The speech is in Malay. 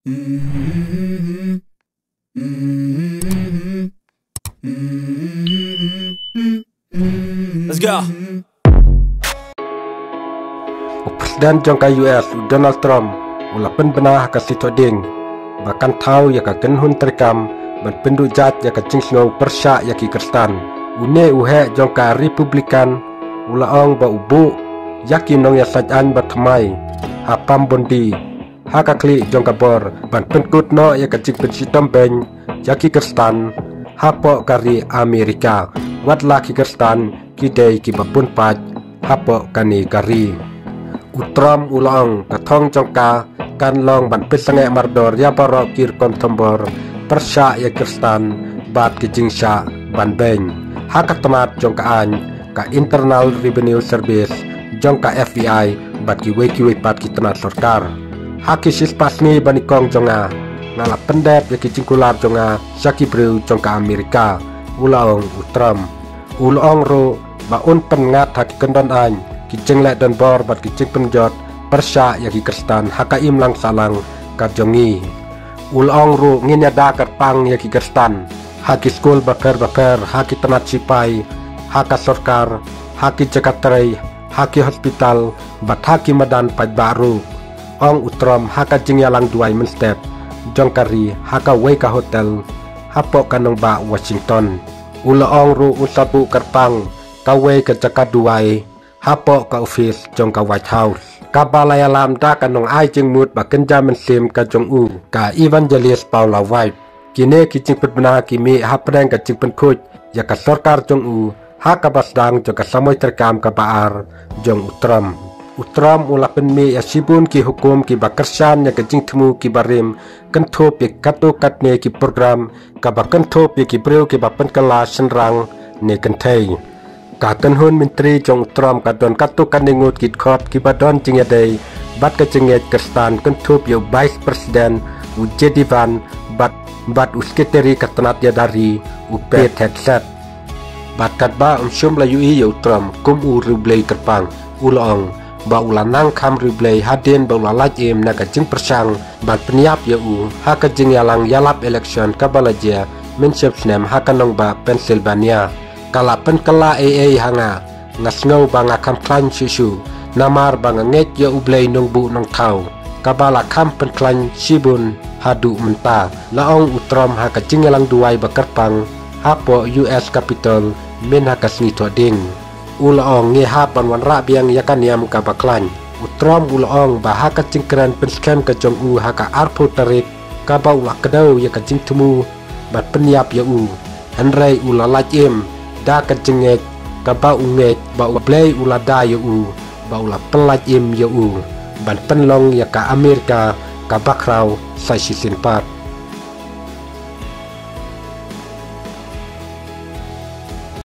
Let's go. Presiden jangka US Donald Trump ulapan benah ka sitoding bahkan tahu ya ka genhun terkam ban pendujat ya ka cingsno persya ya ki kerstan une uhe jangka Republikan ulaong ba ubu yakin nong ya sajan batmai hapam bondi haka kli jangka bor ban penkut no ya ka cing pensitom beng yaki kerstan hapo kari Amerika wadla ki kerstan kidei ki babun paj hapo kani kari Utram ulang katong jangka kan long ban pisangnya mardor ya barok kir kontombor persya ya kirstan bat kijingsya ban beng haka temat jangkaan ka Internal Revenue Service jangka FBI bat ki weki bat ki tenat sorkar haki sispasni banikong jonga ngala pendep ya kijingkular jonga syaki breu jangka Amerika ulang utram ulang ro ba un pengat haki kendon an kijeng lek dan bor bat kijeng penjot persya ya ki kerstan haka imlang salang kajongi ulong ru ngin yada kerpang ya ki kerstan haki skul bakar haki tenat sipai haka sorkar haki jakatrai haki hospital bat haki madan paj baru ong utrom haka jeng yalang duai menstep jongkari haka weka hotel hapok kanong ba Washington ulong ru usabu kerpang kawe ke jakat duai hapo ka office jong ka White House kabalaya lam da kanong ai jeng mut ba kenja mensim ka jong u ka evangelist Paula White kine ki jing petbena kimi hapreng ka jing penkuj ya ka sorkar jong u ha ka basdang jong ka samoy terkam ka baar jong utram ulapen mi ya sibun ki hukum ki bakersan ya ka jing temu ki barim kentop ya katu katne ki program ka ba kentop ya ki breu ki ba penkala senrang ne kentei kaken hun menteri jong Trump kadon katu kaningut kit khot ki badon jingedei bat ka jinget kerstan kentup yo vice president ujedivan bat usketeri katanat ya dari upe headset bat katba umsum layu yo Trump kum u rublei terpang ulong ba ulanang kam rublei hadin ba ulalaj em na ka jing persang bat peniap yo u ha ka jing yalang yalap election kabalaja menship snem ha kanong ba Pennsylvania kala penkala hanga ngasngau banga kam klan sisu namar banga nget ya ublei nong bu nong tau kabala kam penklan sibun hadu menta laong utrom haka jingalang duai bakerpang hapo US Capitol min haka snito ding ulaong nge hapan wan rabiang yakaniam ka baklan utrom ulaong bahaka jingkran penskem ka jong u haka arpo tarik kabau wakadau ya ka jingtumu bat peniap ya u henrei ulalaj em da kejenget ka ba unget ba ublei ulada ya u ba ula pelaj im ya u ban penlong ya ka Amerika ka bakrau sai sisin pat